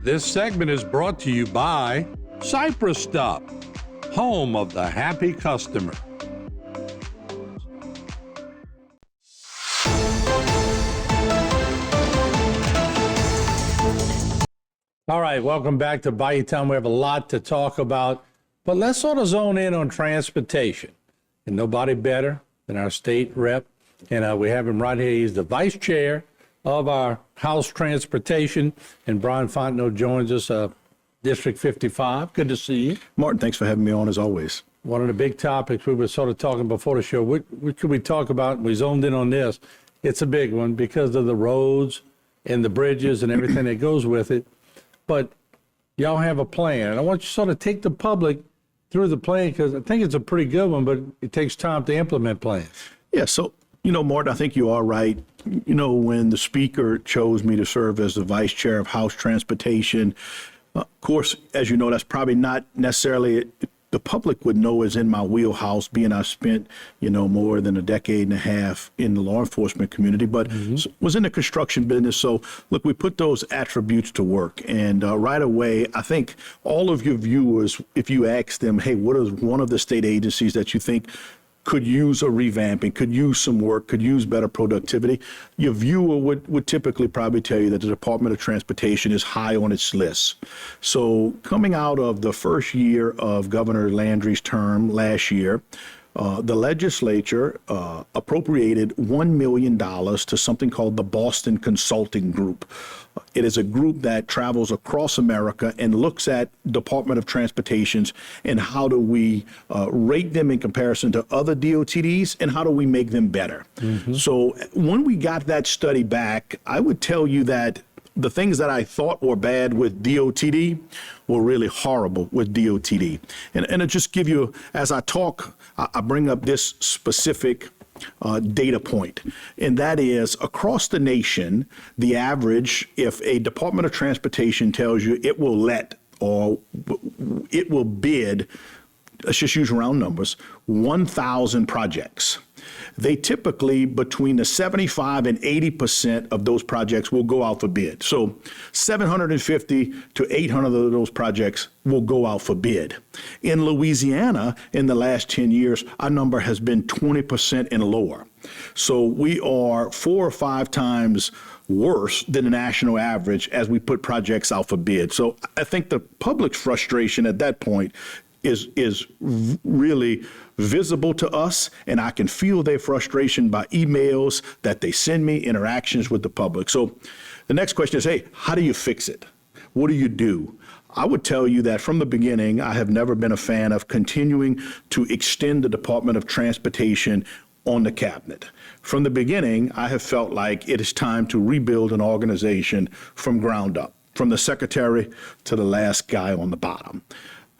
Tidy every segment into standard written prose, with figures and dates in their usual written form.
This segment is brought to you by Cypress Stop, home of the happy customer. All right, welcome back to Bayou Town. We have a lot to talk about, but let's sort of zone in on transportation. And nobody better than our state rep. And we have him right here. He's the vice chair of our House Transportation. And Bryan Fontenot joins us, District 55. Good to see you. Martin, thanks for having me on as always. One of the big topics we were sort of talking before the show, what could we talk about? We zoned in on this. It's a big one because of the roads and the bridges and everything that goes with it. But y'all have a plan. And I want you to sort of take the public through the plan because I think it's a pretty good one, but it takes time to implement plans. Yeah, so, Martin, I think you are right. When the speaker chose me to serve as the vice chair of House Transportation, of course, as you know, that's probably not necessarily the public would know is in my wheelhouse, being I spent, more than a decade and a half in the law enforcement community, but was in the construction business. So, look, we put those attributes to work. And right away, I think all of your viewers, if you ask them, hey, what is one of the state agencies that you think could use a revamping, could use some work, could use better productivity, your viewer would typically probably tell you that the Department of Transportation is high on its list. So coming out of the first year of Governor Landry's term last year, the legislature appropriated $1 million to something called the Boston Consulting Group. It is a group that travels across America and looks at Department of Transportations and how do we rate them in comparison to other DOTDs and how do we make them better. So when we got that study back, I would tell you that the things that I thought were bad with DOTD were really horrible with DOTD. And to just give you, as I talk, I bring up this specific data point, and that is across the nation, the average, if a Department of Transportation tells you it will let or it will bid, let's just use round numbers, 1,000 projects. They typically, between the 75 and 80% of those projects will go out for bid. So 750 to 800 of those projects will go out for bid. In Louisiana, in the last 10 years, our number has been 20% and lower. So we are 4 or 5 times worse than the national average as we put projects out for bid. So I think the public's frustration at that point is really visible to us, and I can feel their frustration by emails that they send me, interactions with the public. So the next question is, hey, how do you fix it? What do you do? I would tell you that from the beginning, I have never been a fan of continuing to extend the Department of Transportation on the cabinet. From the beginning, I have felt like it is time to rebuild an organization from ground up, from the secretary to the last guy on the bottom.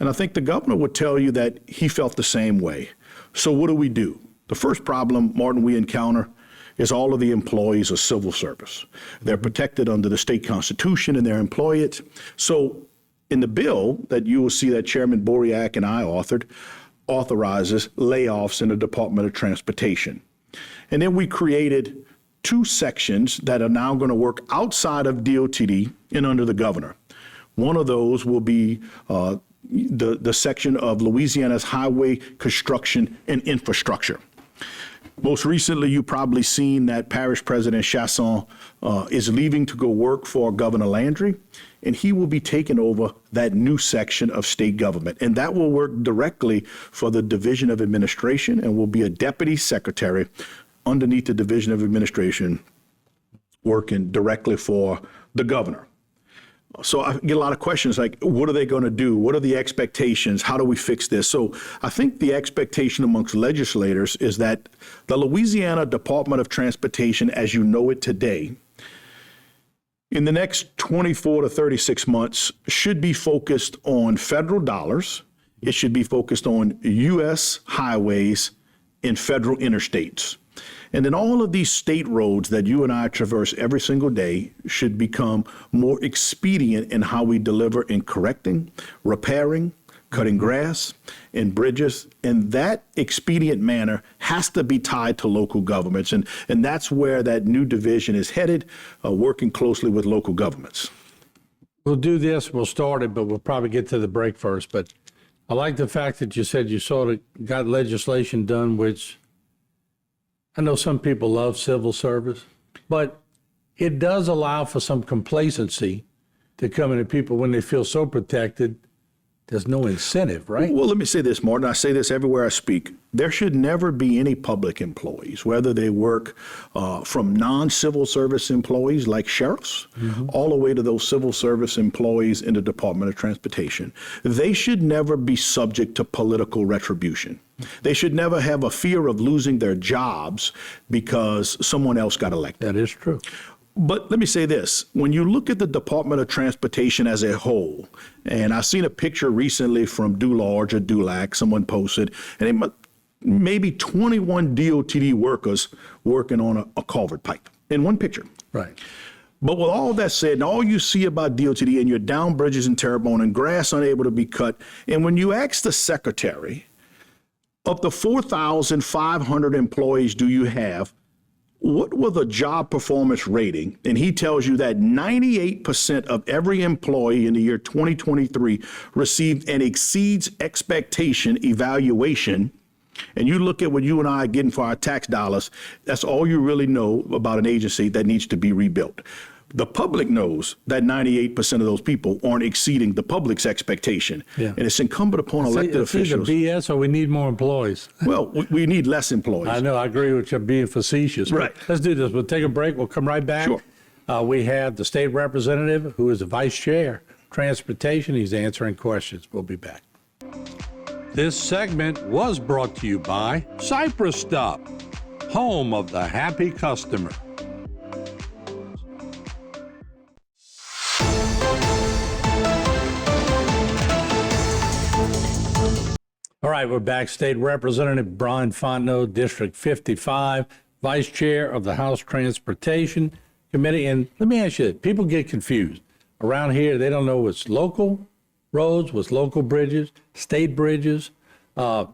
And I think the governor would tell you that he felt the same way. So what do? The first problem, Martin, we encounter is all of the employees of civil service. They're protected under the state constitution and they're employed. So in the bill that you will see that Chairman Boriak and I authored, authorizes layoffs in the Department of Transportation. And then we created 2 sections that are now going to work outside of DOTD and under the governor. One of those will be the section of Louisiana's highway construction and infrastructure. Most recently, you've probably seen that Parish President Chasson is leaving to go work for Governor Landry, and he will be taking over that new section of state government. And that will work directly for the Division of Administration and will be a deputy secretary underneath the Division of Administration working directly for the governor. So I get a lot of questions like, what are they going to do? What are the expectations? How do we fix this? So I think the expectation amongst legislators is that the Louisiana Department of Transportation, as you know it today, in the next 24 to 36 months, should be focused on federal dollars. It should be focused on U.S. highways and federal interstates. And then all of these state roads that you and I traverse every single day should become more expedient in how we deliver in correcting, repairing, cutting grass, and bridges. And that expedient manner has to be tied to local governments. And that's where that new division is headed, working closely with local governments. we'll do this, we'll start it, but we'll probably get to the break first. But I like the fact that you said you sort of got legislation done, which I know some people love civil service, but it does allow for some complacency to come into people when they feel so protected. There's no incentive, right? Well, let me say this, Martin. I say this everywhere I speak. There should never be any public employees, whether they work from non-civil service employees like sheriffs, all the way to those civil service employees in the Department of Transportation. They should never be subject to political retribution. They should never have a fear of losing their jobs because someone else got elected. That is true. But let me say this, when you look at the Department of Transportation as a whole, and I've seen a picture recently from Dularge or Dulac, someone posted, and maybe 21 DOTD workers working on a culvert pipe in one picture. Right. But with all that said, and all you see about DOTD, and you're down bridges in Terrebonne and grass unable to be cut, and when you ask the secretary, of the 4,500 employees do you have, what was the job performance rating? And he tells you that 98% of every employee in the year 2023 received an exceeds expectation evaluation. And you look at what you and I are getting for our tax dollars, that's all you really know about an agency that needs to be rebuilt. The public knows that 98% of those people aren't exceeding the public's expectation. Yeah. And it's incumbent upon elected officials. It's either BS or we need more employees. Well, we need less employees. I know. I agree with you being facetious. Right. Let's do this. We'll take a break. We'll come right back. Sure. We have the state representative who is the vice chair, transportation. He's answering questions. We'll be back. This segment was brought to you by Cypress Stop, home of the happy customer. All right, we're back. State Representative Bryan Fontenot, District 55, Vice Chair of the House Transportation Committee. And let me ask you, people get confused. Around here, they don't know what's local roads, what's local bridges, state bridges. They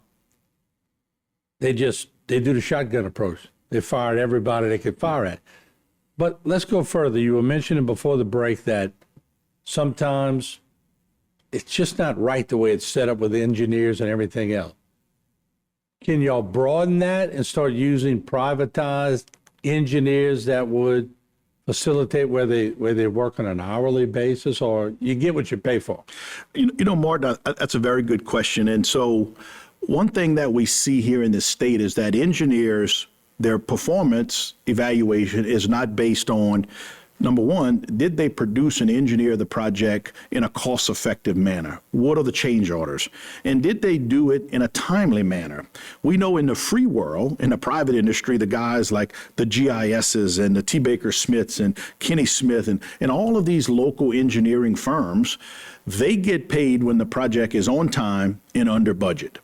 do the shotgun approach. They fire at everybody they could fire at. But let's go further. You were mentioning before the break that sometimes it's just not right the way it's set up with engineers and everything else. Can y'all broaden that and start using privatized engineers that would facilitate where they work on an hourly basis, or you get what you pay for? You know, Martin, that's a very good question. And so one thing that we see here in this state is that engineers, their performance evaluation is not based on, number one, did they produce and engineer the project in a cost-effective manner? What are the change orders? And did they do it in a timely manner? We know in the free world, in the private industry, the guys like the GISs and the T. Baker Smiths and Kenny Smith and all of these local engineering firms, they get paid when the project is on time and under budget.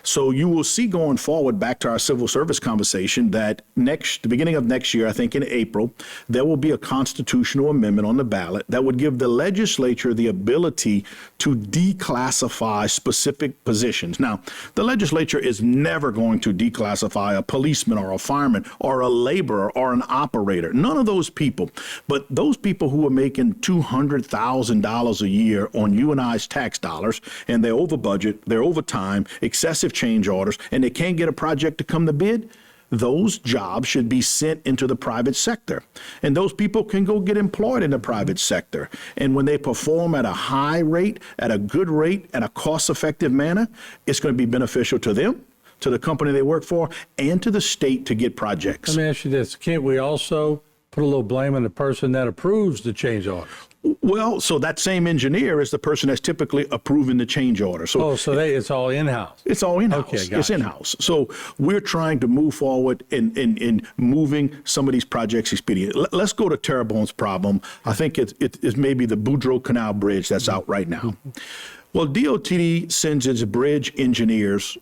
So you will see going forward, back to our civil service conversation, that the beginning of next year, I think in April, there will be a constitutional amendment on the ballot that would give the legislature the ability to declassify specific positions. Now, the legislature is never going to declassify a policeman or a fireman or a laborer or an operator. None of those people. But those people who are making $200,000 a year on you and I's tax dollars, and they're over budget, they're over time, excessive change orders, and they can't get a project to come to bid, those jobs should be sent into the private sector. And those people can go get employed in the private sector. And when they perform at a high rate, at a good rate, at a cost-effective manner, it's going to be beneficial to them, to the company they work for, and to the state to get projects. Let me ask you this. Can't we also put a little blame on the person that approves the change order? Well, so that same engineer is the person that's typically approving the change order. So it's all in-house. It's all in-house. Okay, it's in-house. So we're trying to move forward in moving some of these projects expedient. Let's go to Terrebonne's problem. I think it's maybe the Boudreaux Canal Bridge that's out right now. Well, DOTD sends its bridge engineers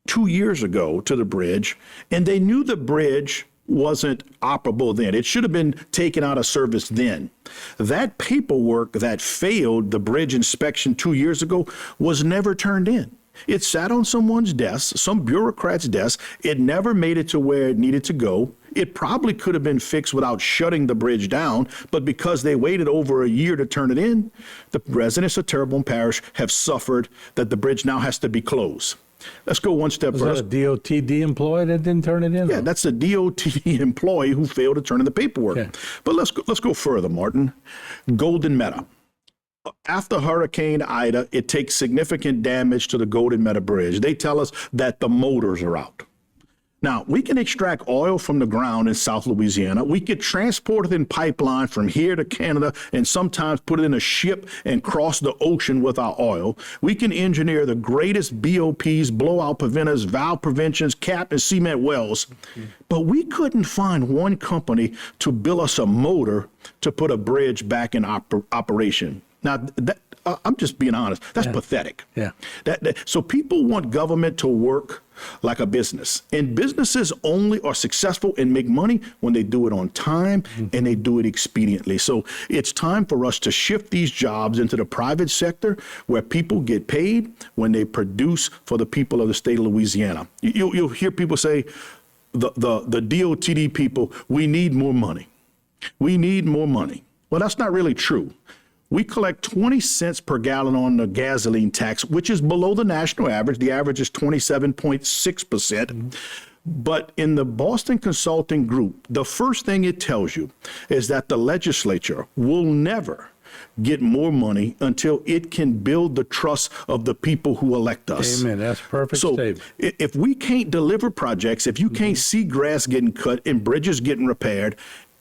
2 years ago to the bridge, and they knew the bridge wasn't operable then. It should have been taken out of service then. That paperwork that failed the bridge inspection 2 years ago was never turned in. It sat on someone's desk, some bureaucrat's desk. It never made it to where it needed to go. It probably could have been fixed without shutting the bridge down, but because they waited over a year to turn it in, the residents of Terrebonne Parish have suffered that the bridge now has to be closed. Let's go one step Was further. that a DOTD employee that didn't turn it in? Yeah, that's a DOTD employee who failed to turn in the paperwork. Okay. But let's go further, Martin. Golden Meadow. After Hurricane Ida, it takes significant damage to the Golden Meadow Bridge. They tell us that the motors are out. Now, we can extract oil from the ground in South Louisiana. We could transport it in pipeline from here to Canada and sometimes put it in a ship and cross the ocean with our oil. We can engineer the greatest BOPs, blowout preventers, valve preventions, cap and cement wells. But we couldn't find one company to build us a motor to put a bridge back in operation. Now, I'm just being honest. That's pathetic. Yeah. So people want government to work like a business. And businesses only are successful and make money when they do it on time and they do it expediently. So it's time for us to shift these jobs into the private sector where people get paid when they produce for the people of the state of Louisiana. You'll hear people say, the DOTD people, we need more money. We need more money. Well, that's not really true. We collect 20 cents per gallon on the gasoline tax, which is below the national average. The average is 27.6%. But in the Boston Consulting Group, the first thing it tells you is that the legislature will never get more money until it can build the trust of the people who elect us. Amen. That's a perfect statement. If we can't deliver projects, if you can't see grass getting cut and bridges getting repaired,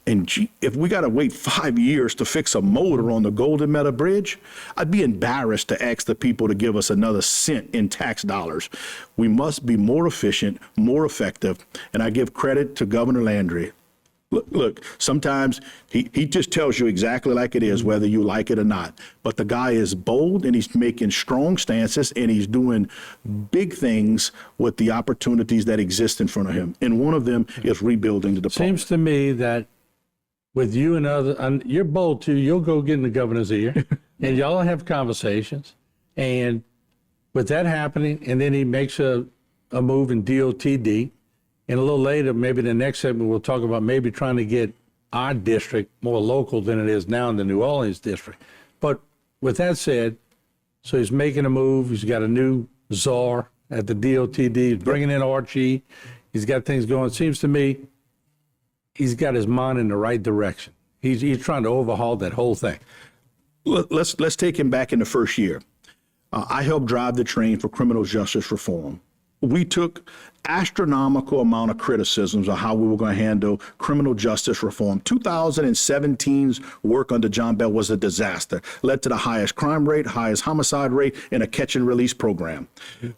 and if we got to wait 5 years to fix a motor on the Golden Meadow Bridge, I'd be embarrassed to ask the people to give us another cent in tax dollars. We must be more efficient, more effective, and I give credit to Governor Landry. Look, sometimes he just tells you exactly like it is, whether you like it or not. But the guy is bold, and he's making strong stances, and he's doing big things with the opportunities that exist in front of him. And one of them is rebuilding the department. Seems to me that with you and others, and you're bold too, you'll go get in the governor's ear and y'all have conversations. And with that happening, and then he makes a move in DOTD, and a little later, maybe the next segment, we'll talk about maybe trying to get our district more local than it is now in the New Orleans district. But with that said, so he's making a move. He's got a new czar at the DOTD. He's bringing in Archie. He's got things going. It seems to me he's got his mind in the right direction. He's trying to overhaul that whole thing. Let's take him back in the first year. I helped drive the train for criminal justice reform. We took astronomical amount of criticisms of how we were going to handle criminal justice reform. 2017's work under John Bell was a disaster, led to the highest crime rate, highest homicide rate, and a catch and release program.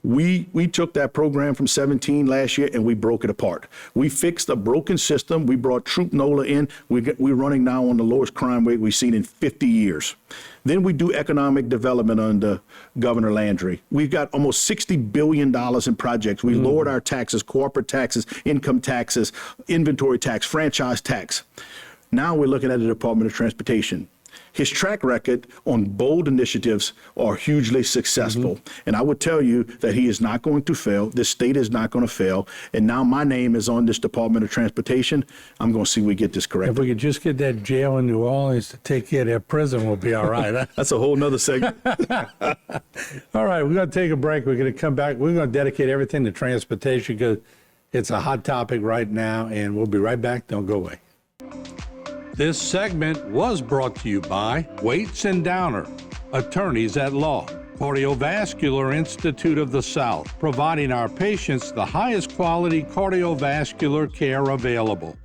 We took that program from 17 last year and we broke it apart. We fixed a broken system. We brought Troop NOLA in. We're running now on the lowest crime rate we've seen in 50 years. Then we do economic development under Governor Landry. We've got almost $60 billion in projects. We lowered our taxes, corporate taxes, income taxes, inventory tax, franchise tax. Now we're looking at the Department of Transportation. His track record on bold initiatives are hugely successful. And I would tell you that he is not going to fail. This state is not going to fail. And now my name is on this Department of Transportation. I'm going to see we get this correct. If we could just get that jail in New Orleans to take care of that prison, we'll be all right. Huh? That's a whole nother segment. All right, we're going to take a break. We're going to come back. We're going to dedicate everything to transportation because it's a hot topic right now, and we'll be right back. Don't go away. This segment was brought to you by Waits and Downer, attorneys at law, Cardiovascular Institute of the South, providing our patients the highest quality cardiovascular care available.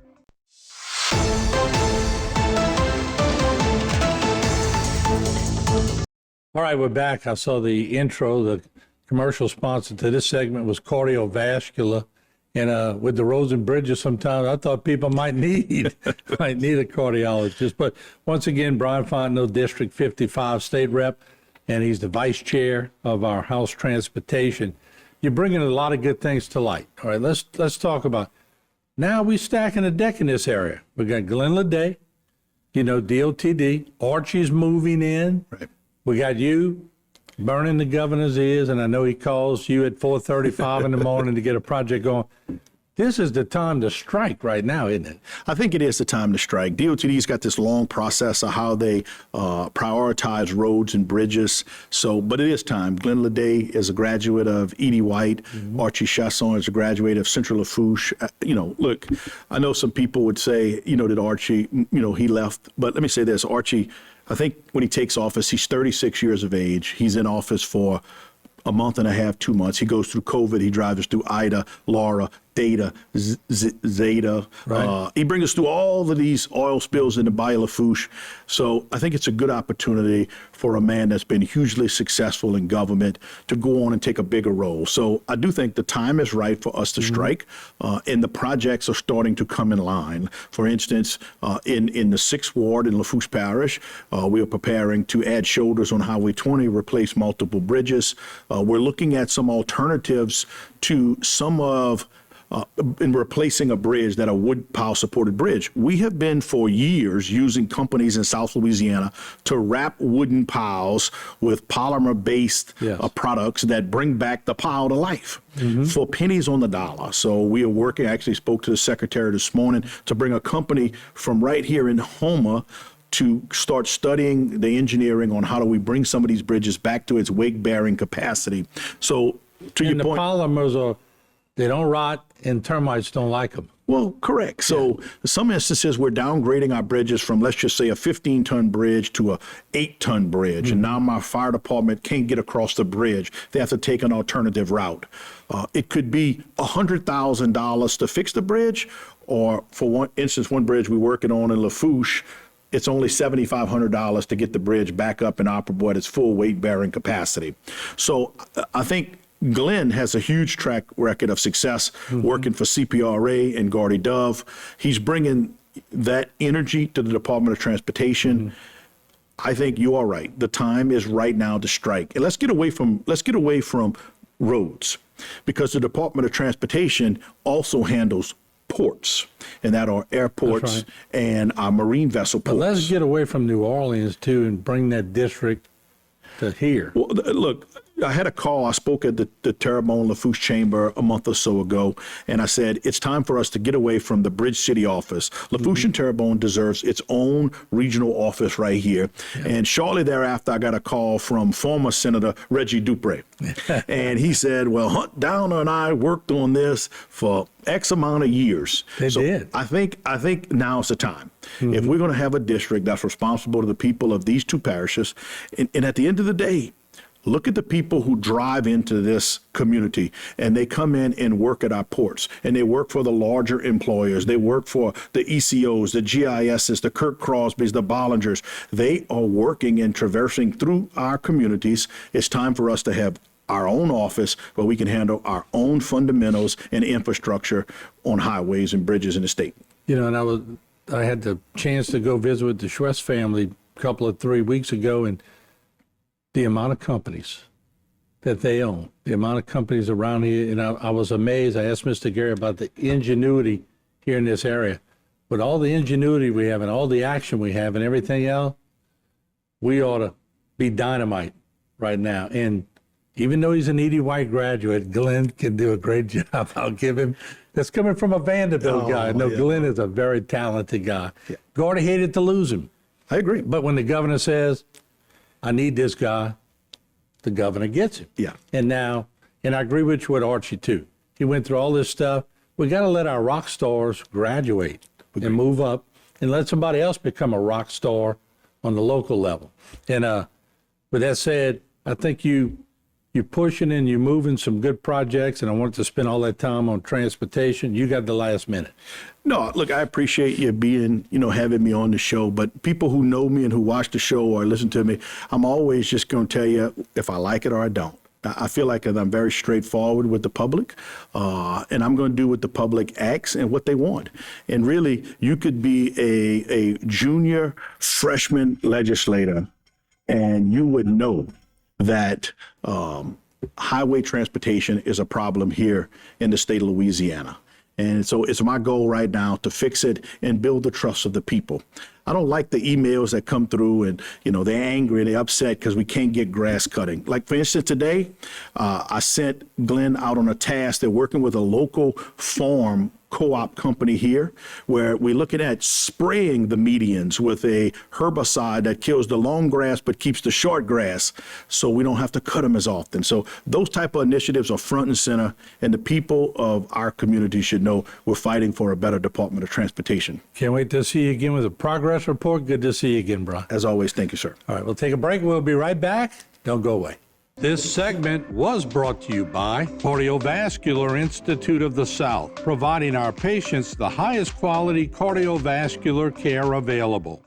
All right, we're back. I saw the intro. The commercial sponsor to this segment was Cardiovascular. And with the roads and bridges, sometimes I thought people might need a cardiologist. But once again, Bryan Fontenot, District 55 State Rep, and he's the Vice Chair of our House Transportation. You're bringing a lot of good things to light. All right, let's talk about. Now we're stacking the deck in this area. We got Glenn Leday, DOTD, Archie's moving in. Right. We got you burning the governor's ears, and I know he calls you at 4:35 in the morning to get a project going. this is the time to strike right now, isn't it? I think it is the time to strike. DOTD's got this long process of how they prioritize roads and bridges. So, but it is time. Glenn Leday is a graduate of Edie White. Archie Chasson is a graduate of Central Lafourche. Look, I know some people would say, that Archie, he left. But let me say this, Archie, I think when he takes office, he's 36 years of age. He's in office for a month and a half, 2 months. He goes through COVID. He drives us through Ida, Laura, Data, Zeta. Right. He brings us through all of these oil spills in the Bayou Lafourche. So I think it's a good opportunity for a man that's been hugely successful in government to go on and take a bigger role. So I do think the time is right for us to strike, and the projects are starting to come in line. For instance, in the 6th Ward in Lafourche Parish, we are preparing to add shoulders on Highway 20, replace multiple bridges. We're looking at some alternatives to some of in replacing a bridge that a wood pile supported bridge. We have been for years using companies in South Louisiana to wrap wooden piles with polymer based products that bring back the pile to life for pennies on the dollar. So we are working, I actually spoke to the secretary this morning to bring a company from right here in Houma to start studying the engineering on how do we bring some of these bridges back to its weight bearing capacity. So to your point, the polymers they don't rot and termites don't like them. Well, correct. So in some instances, we're downgrading our bridges from, let's just say, a 15-ton bridge to a 8-ton bridge. And now my fire department can't get across the bridge. They have to take an alternative route. It could be $100,000 to fix the bridge, or for one instance, one bridge we're working on in Lafourche, it's only $7,500 to get the bridge back up and operable at its full weight-bearing capacity. So I think Glenn has a huge track record of success working for CPRA and Gardy Dove. He's bringing that energy to the Department of Transportation. I think you are right. The time is right now to strike. And let's get away from roads, because the Department of Transportation also handles ports, and that are airports and our marine vessel ports. But let's get away from New Orleans too and bring that district to here. Well, look, I had a call. I spoke at the Terrebonne Lafourche Chamber a month or so ago, and I said, it's time for us to get away from the Bridge City office. Lafourche and Terrebonne deserves its own regional office right here. And shortly thereafter, I got a call from former Senator Reggie Dupré. And he said, well, Hunt Downer and I worked on this for X amount of years. They did. I think now's the time. If we're going to have a district that's responsible to the people of these two parishes, and at the end of the day, look at the people who drive into this community, and they come in and work at our ports, and they work for the larger employers. They work for the ECOs, the GISs, the Kirk Crosbys, the Bollingers. They are working and traversing through our communities. It's time for us to have our own office where we can handle our own fundamentals and infrastructure on highways and bridges in the state. And I had the chance to go visit with the Schwest family a couple of 3 weeks ago, and the amount of companies that they own, the amount of companies around here, and I was amazed. I asked Mr. Gary about the ingenuity here in this area. With all the ingenuity we have and all the action we have and everything else, we ought to be dynamite right now. And even though he's an Edie White graduate, Glenn can do a great job. I'll give him. That's coming from a Vanderbilt guy. No, Glenn is a very talented guy. Gordy hated to lose him. I agree. But when the governor says, I need this guy, the governor gets him. Yeah. And I agree with you with Archie too. He went through all this stuff. We got to let our rock stars graduate and move up and let somebody else become a rock star on the local level. And with that said, I think you're pushing and you're moving some good projects, and I wanted to spend all that time on transportation. You got the last minute. No, look, I appreciate you being, having me on the show, but people who know me and who watch the show or listen to me, I'm always just going to tell you if I like it or I don't. I feel like I'm very straightforward with the public, and I'm going to do what the public asks and what they want. And really, you could be a junior freshman legislator, and you would know that highway transportation is a problem here in the state of Louisiana. And so it's my goal right now to fix it and build the trust of the people. I don't like the emails that come through and, they're angry, they're upset because we can't get grass cutting. Like, for instance, today, I sent Glenn out on a task. They're working with a local farm co-op company here where we're looking at spraying the medians with a herbicide that kills the long grass but keeps the short grass so we don't have to cut them as often. So those type of initiatives are front and center, and the people of our community should know we're fighting for a better Department of Transportation. Can't wait to see you again with a progress report. Good to see you again, Bryan. As always, thank you, sir. All right, we'll take a break. We'll be right back. Don't go away. This segment was brought to you by Cardiovascular Institute of the South, providing our patients the highest quality cardiovascular care available.